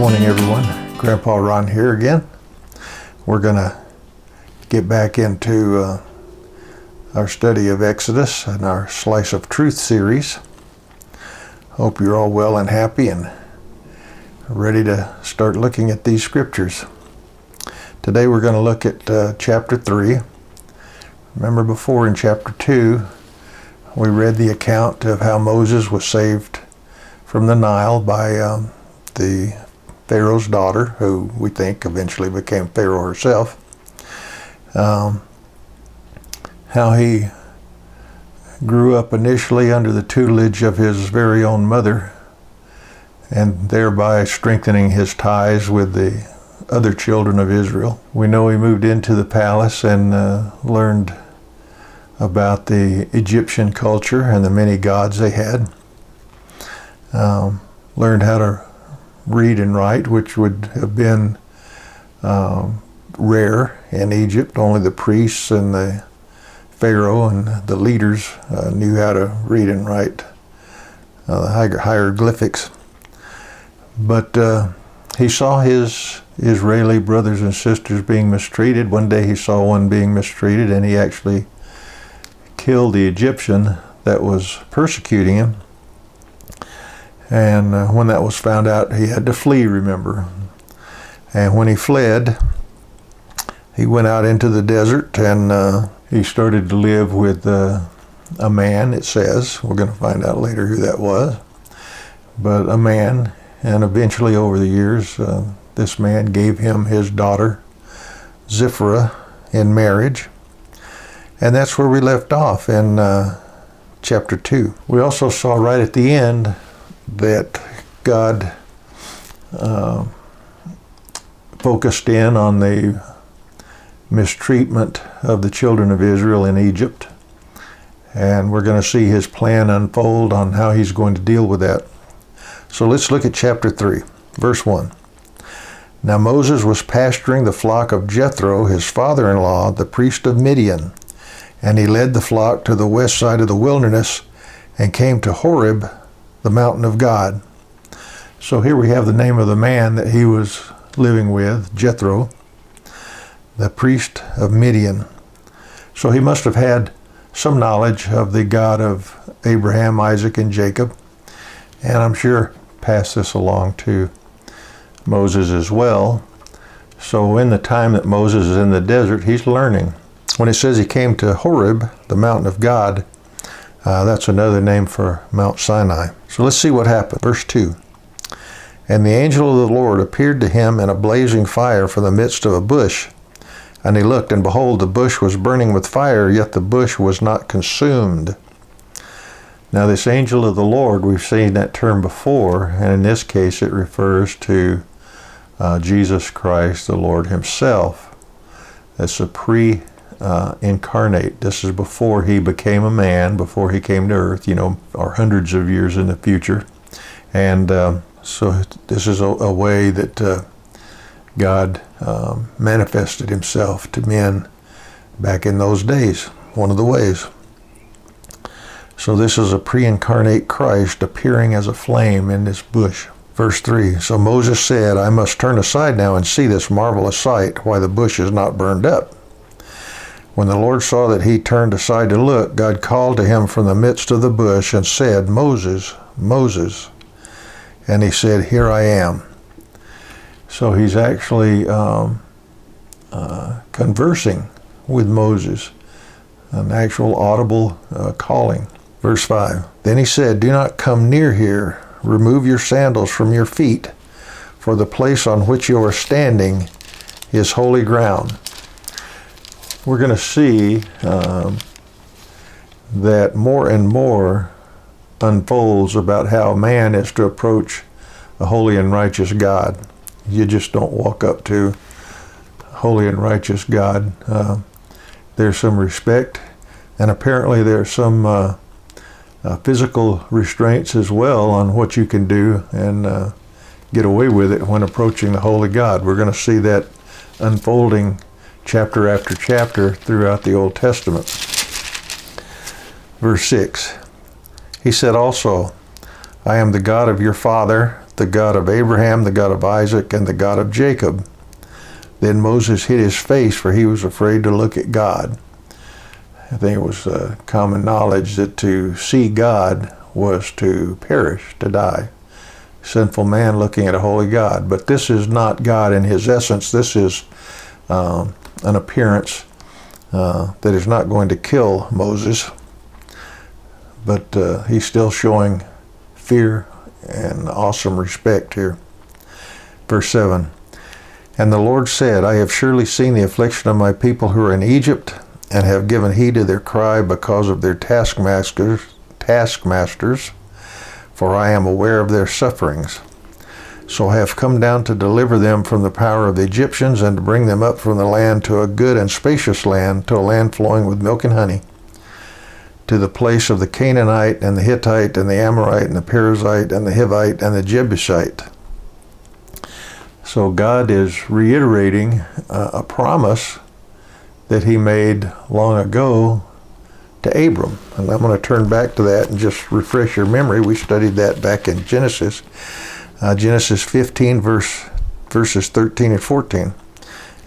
morning, everyone. Grandpa Ron here again. We're going to get back into our study of Exodus and our Slice of Truth series. Hope you're all well and happy and ready to start looking at these scriptures. Today we're going to look at chapter 3. Remember before in chapter 2, we read the account of how Moses was saved from the Nile by the Pharaoh's daughter, who we think eventually became Pharaoh herself. How he grew up initially under the tutelage of his very own mother, and thereby strengthening his ties with the other children of Israel. We know he moved into the palace and learned about the Egyptian culture and the many gods they had. Learned how to read and write, which would have been rare in Egypt. Only the priests and the Pharaoh and the leaders knew how to read and write the hieroglyphics. But he saw his Israeli brothers and sisters being mistreated. One day he saw one being mistreated, and he actually killed the Egyptian that was persecuting him. And when that was found out, he had to flee, remember. And when he fled, he went out into the desert, and he started to live with a man, it says. We're going to find out later who that was. But a man, and eventually over the years, this man gave him his daughter, Zipporah, in marriage. And that's where we left off in chapter 2. We also saw right at the end that God focused in on the mistreatment of the children of Israel in Egypt. And we're going to see his plan unfold on how he's going to deal with that. So let's look at chapter 3, verse 1. Now Moses was pasturing the flock of Jethro, his father-in-law, the priest of Midian. And he led the flock to the west side of the wilderness and came to Horeb, the mountain of God. So here we have the name of the man that he was living with, Jethro, the priest of Midian. So he must have had some knowledge of the God of Abraham, Isaac, and Jacob. And I'm sure passed this along to Moses as well. So in the time that Moses is in the desert, he's learning. When it says he came to Horeb, the mountain of God, that's another name for Mount Sinai. So let's see what happened. Verse 2. And the angel of the Lord appeared to him in a blazing fire from the midst of a bush. And he looked, and behold, the bush was burning with fire, yet the bush was not consumed. Now this angel of the Lord, we've seen that term before, and in this case it refers to Jesus Christ, the Lord himself. That's a pre-incarnate. This is before he became a man, before he came to earth, or hundreds of years in the future. And so this is a way that God manifested himself to men back in those days, one of the ways. So this is a pre-incarnate Christ appearing as a flame in this bush. Verse 3, so Moses said, I must turn aside now and see this marvelous sight, why the bush is not burned up. When the Lord saw that he turned aside to look, God called to him from the midst of the bush and said, Moses, Moses. And he said, Here I am. So he's actually conversing with Moses, an actual audible calling. Verse 5, Then he said, Do not come near here. Remove your sandals from your feet, for the place on which you are standing is holy ground. We're going to see that more and more unfolds about how man is to approach a holy and righteous God. You just don't walk up to a holy and righteous God. There's some respect, and apparently there's some physical restraints as well on what you can do and get away with it when approaching the holy God. We're going to see that unfolding chapter after chapter throughout the Old Testament. Verse 6, he said also, I am the God of your father, the God of Abraham, the God of Isaac, and the God of Jacob. Then Moses hid his face, for he was afraid to look at God. I think it was common knowledge that to see God was to perish, to die. Sinful man looking at a holy God. But this is not God in his essence. This is an appearance that is not going to kill Moses. But he's still showing fear and awesome respect here. Verse 7. And the Lord said, I have surely seen the affliction of my people who are in Egypt, and have given heed to their cry because of their taskmasters, for I am aware of their sufferings. So I have come down to deliver them from the power of the Egyptians, and to bring them up from the land to a good and spacious land, to a land flowing with milk and honey, to the place of the Canaanite, and the Hittite, and the Amorite, and the Perizzite, and the Hivite, and the Jebusite. So God is reiterating a promise that he made long ago to Abram. And I'm going to turn back to that and just refresh your memory. We studied that back in Genesis. Genesis 15, verses 13 and 14.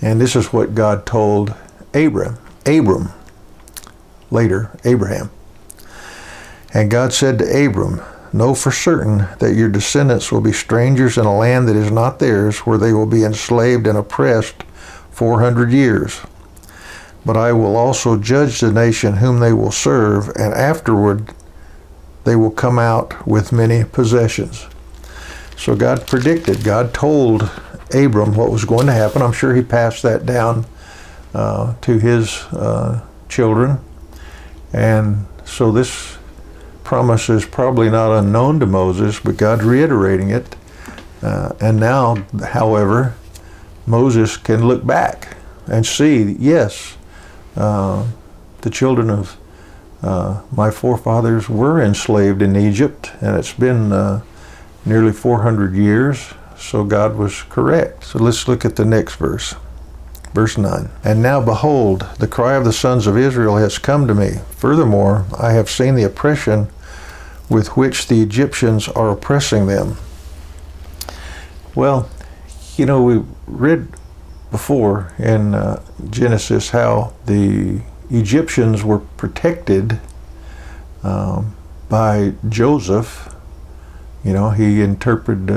And this is what God told Abram, later Abraham. And God said to Abram, know for certain that your descendants will be strangers in a land that is not theirs, where they will be enslaved and oppressed 400 years. But I will also judge the nation whom they will serve, and afterward they will come out with many possessions. So God predicted, God told Abram what was going to happen. I'm sure he passed that down to his children. And so this promise is probably not unknown to Moses, but God's reiterating it. And now, however, Moses can look back and see, yes, the children of my forefathers were enslaved in Egypt, and it's been nearly 400 years, so God was correct. So let's look at the next verse. Verse 9. And now behold, the cry of the sons of Israel has come to me. Furthermore, I have seen the oppression with which the Egyptians are oppressing them. Well, you know, we read before in Genesis how the Egyptians were protected by Joseph. You know, he interpreted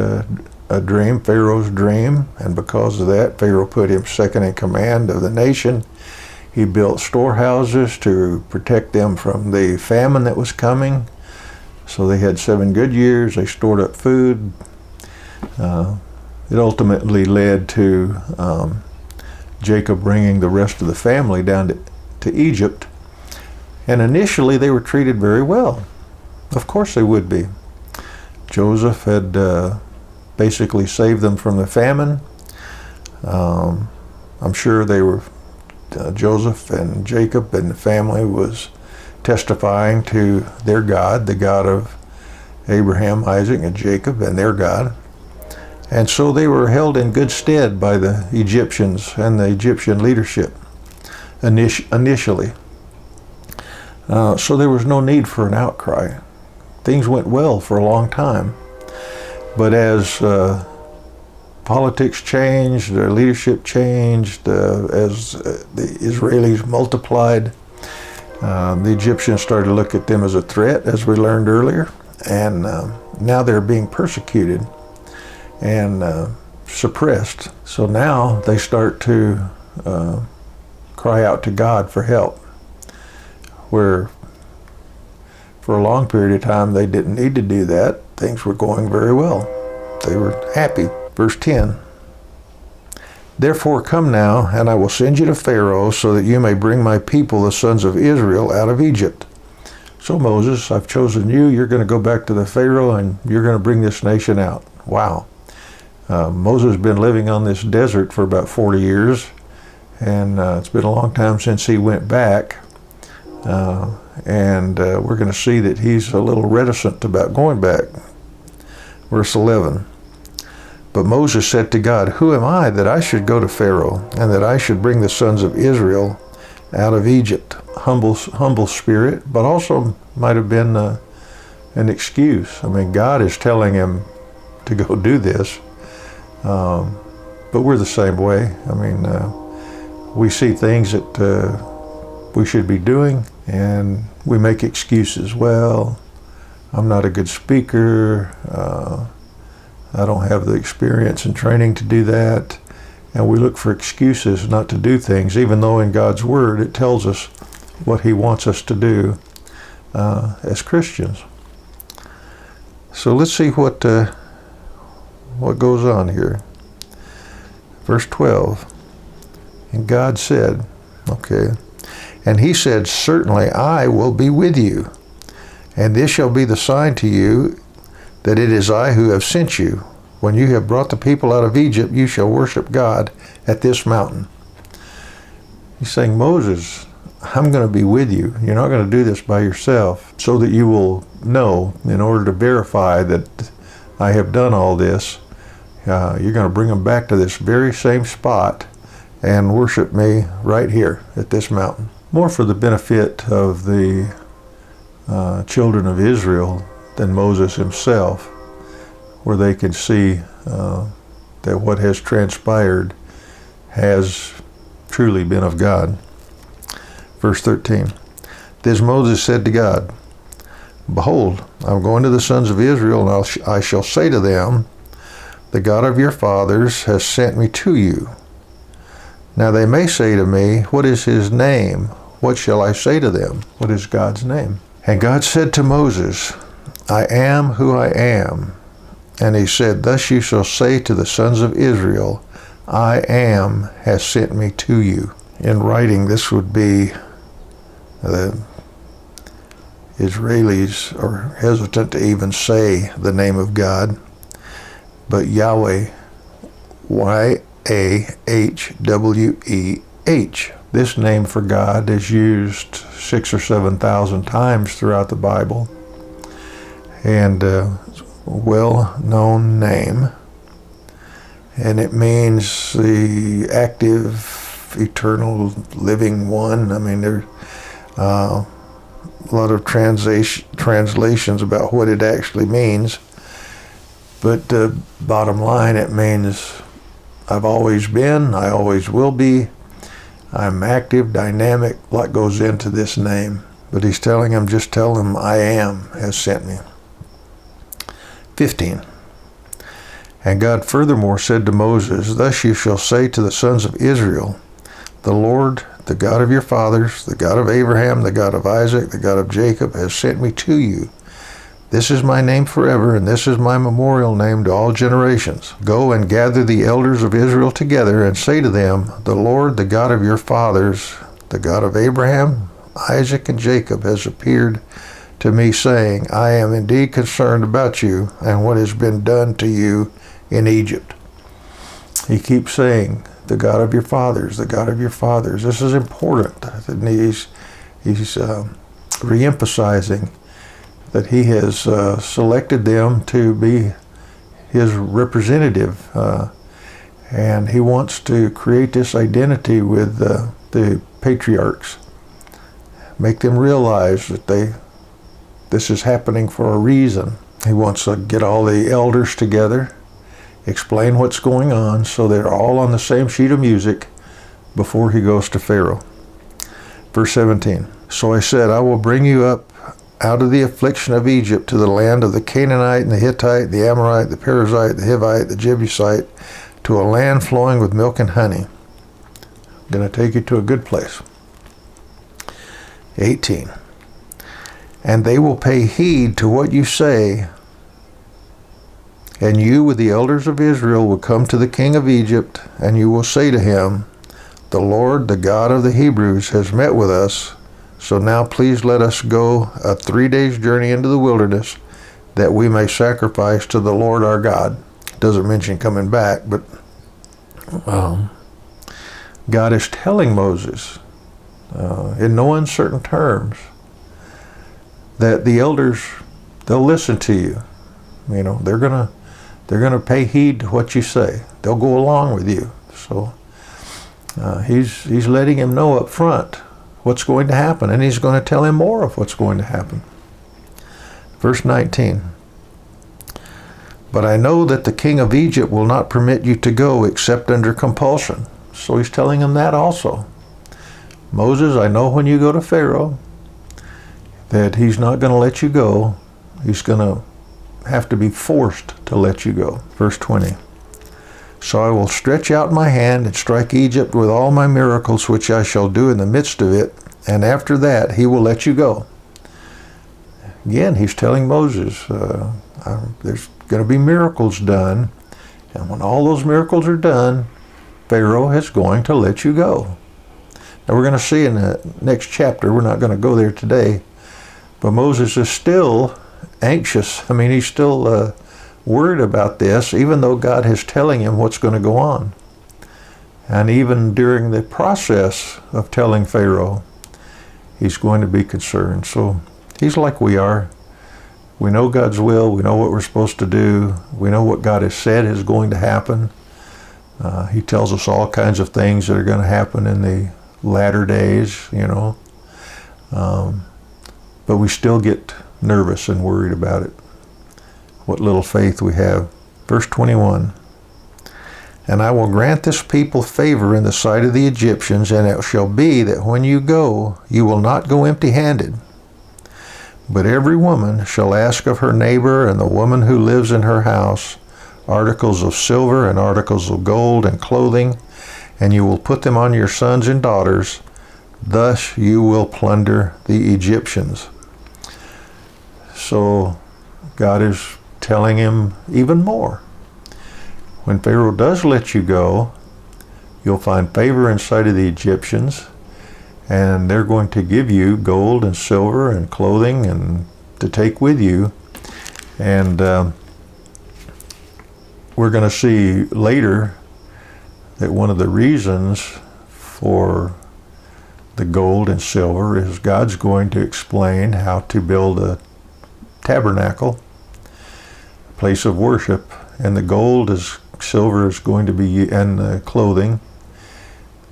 a dream, Pharaoh's dream, and because of that, Pharaoh put him second in command of the nation. He built storehouses to protect them from the famine that was coming. So they had 7 good years. They stored up food. It ultimately led to Jacob bringing the rest of the family down to Egypt. And initially they were treated very well. Of course they would be. Joseph had basically saved them from the famine. I'm sure they were, Joseph and Jacob and the family was testifying to their God, the God of Abraham, Isaac, and Jacob, and their God. And so they were held in good stead by the Egyptians and the Egyptian leadership initially. So there was no need for an outcry. Things went well for a long time. But as politics changed, their leadership changed, as the Israelis multiplied, the Egyptians started to look at them as a threat, as we learned earlier. And now they're being persecuted and suppressed. So now they start to cry out to God for help, where for a long period of time they didn't need to do that. Things were going very well. They were happy. Verse 10. Therefore come now, and I will send you to Pharaoh, so that you may bring my people, the sons of Israel, out of Egypt. So Moses, I've chosen you. You're going to go back to the Pharaoh, and you're going to bring this nation out. Wow. Moses has been living on this desert for about 40 years, and it's been a long time since he went back. And we're going to see that he's a little reticent about going back. Verse 11. But Moses said to God, who am I that I should go to Pharaoh, and that I should bring the sons of Israel out of Egypt? Humble spirit, but also might have been an excuse. I mean, God is telling him, to go do this. But we're the same way. I mean, we see things that we should be doing, and we make excuses. Well, I'm not a good speaker. I don't have the experience and training to do that. And we look for excuses not to do things, even though in God's Word it tells us what He wants us to do as Christians. So let's see what goes on here. Verse 12. And God said, okay, and He said, certainly I will be with you, and this shall be the sign to you that it is I who have sent you. When you have brought the people out of Egypt, you shall worship God at this mountain. He's saying, Moses, I'm going to be with you. You're not going to do this by yourself, so that you will know, in order to verify that I have done all this, you're going to bring them back to this very same spot and worship me right here at this mountain. More for the benefit of the children of Israel than Moses himself, where they can see that what has transpired has truly been of God. Verse 13. Then Moses said to God, behold, I'm going to the sons of Israel, and I shall say to them, the God of your fathers has sent me to you. Now they may say to me, what is his name? What shall I say to them? What is God's name? And God said to Moses, I am who I am. And He said, thus you shall say to the sons of Israel, I am has sent me to you. In writing, this would be the Israelis are hesitant to even say the name of God, but Yahweh, Y-A-H-W-E-H. This name for God is used 6,000 or 7,000 times throughout the Bible, and well-known name, and it means the active, eternal, living one. I mean, there's a lot of translations about what it actually means, but bottom line, it means I've always been, I always will be, I'm active, dynamic. A lot goes into this name, but He's telling him, just tell him I am has sent me. 15. And God furthermore said to Moses, thus you shall say to the sons of Israel, the Lord, the God of your fathers, the God of Abraham, the God of Isaac, the God of Jacob, has sent me to you. This is my name forever, and this is my memorial name to all generations. Go and gather the elders of Israel together, and say to them, the Lord, the God of your fathers, the God of Abraham, Isaac, and Jacob, has appeared to me, saying, I am indeed concerned about you and what has been done to you in Egypt. He keeps saying, the God of your fathers, the God of your fathers. This is important. And he's re-emphasizing that He has selected them to be His representative, and He wants to create this identity with the patriarchs, make them realize that this is happening for a reason. He wants to get all the elders together, explain what's going on, so they're all on the same sheet of music before He goes to Pharaoh. Verse 17. So I said, I will bring you up out of the affliction of Egypt to the land of the Canaanite and the Hittite, the Amorite, the Perizzite, the Hivite, the Jebusite, to a land flowing with milk and honey. I'm going to take you to a good place. 18. And they will pay heed to what you say, and you with the elders of Israel will come to the king of Egypt, and you will say to him, the Lord, the God of the Hebrews, has met with us, so now please let us go a 3 days journey into the wilderness, that we may sacrifice to the Lord our God. Doesn't mention coming back, but God is telling Moses, in no uncertain terms, that the elders, they'll listen to you. You know, they're gonna pay heed to what you say. They'll go along with you. So he's letting him know up front what's going to happen, and he's going to tell him more of what's going to happen. Verse 19. But I know that the king of Egypt will not permit you to go except under compulsion. So he's telling him that also. Moses, I know when you go to Pharaoh that he's not going to let you go. He's going to have to be forced to let you go. Verse 20. So I will stretch out my hand and strike Egypt with all my miracles which I shall do in the midst of it, and after that he will let you go. Again, he's telling Moses, there's going to be miracles done, and when all those miracles are done, Pharaoh is going to let you go. Now we're going to see in the next chapter, we're not going to go there today, but Moses is still anxious. I mean, he's still worried about this, even though God is telling him what's going to go on. And even during the process of telling Pharaoh, he's going to be concerned. So he's like we are. We know God's will. We know what we're supposed to do. We know what God has said is going to happen. He tells us all kinds of things that are going to happen in the latter days, you know. But we still get nervous and worried about it. What little faith we have. Verse 21. And I will grant this people favor in the sight of the Egyptians, and it shall be that when you go, you will not go empty-handed. But every woman shall ask of her neighbor and the woman who lives in her house articles of silver and articles of gold and clothing, and you will put them on your sons and daughters. Thus you will plunder the Egyptians. So God is telling him even more. When Pharaoh does let you go, you'll find favor in sight of the Egyptians, and they're going to give you gold and silver and clothing and to take with you. And we're going to see later that one of the reasons for the gold and silver is God's going to explain how to build a tabernacle, a place of worship, and the gold is silver is going to be, and the clothing,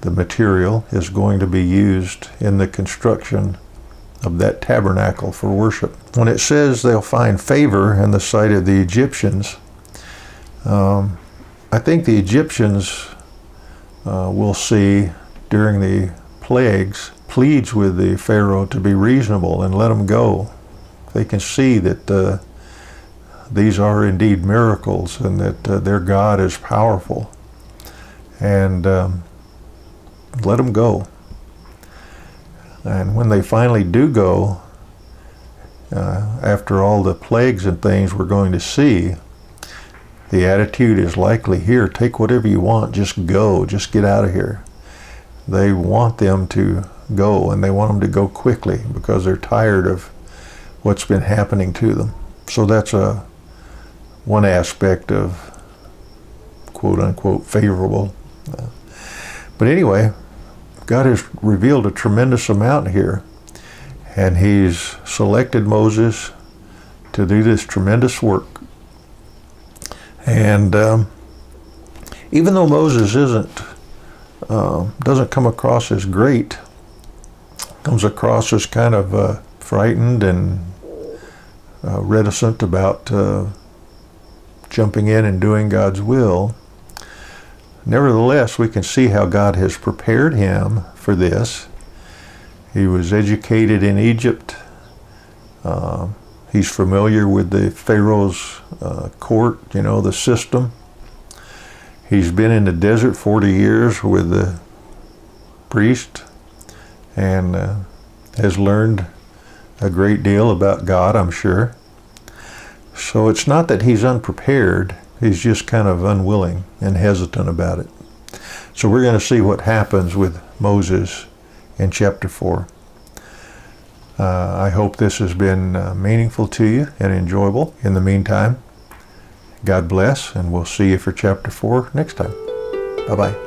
the material, is going to be used in the construction of that tabernacle for worship. When it says they'll find favor in the sight of the Egyptians, I think the Egyptians will see during the plagues pleads with the Pharaoh to be reasonable and let them go. They can see that these are indeed miracles and that their God is powerful, and let them go. And when they finally do go, after all the plagues and things we're going to see, the attitude is likely, here, take whatever you want, just go, just get out of here. They want them to go, and they want them to go quickly because they're tired of what's been happening to them. So that's one aspect of quote unquote favorable. But anyway, God has revealed a tremendous amount here, and he's selected Moses to do this tremendous work. And even though Moses doesn't come across as great, comes across as kind of frightened and reticent about jumping in and doing God's will, nevertheless, we can see how God has prepared him for this. He was educated in Egypt. He's familiar with the Pharaoh's court, you know, the system. He's been in the desert 40 years with the priest and has learned a great deal about God, I'm sure. So it's not that he's unprepared, he's just kind of unwilling and hesitant about it. So we're going to see what happens with Moses in chapter 4. I hope this has been meaningful to you and enjoyable. In the meantime, God bless, and we'll see you for chapter 4 next time. Bye-bye.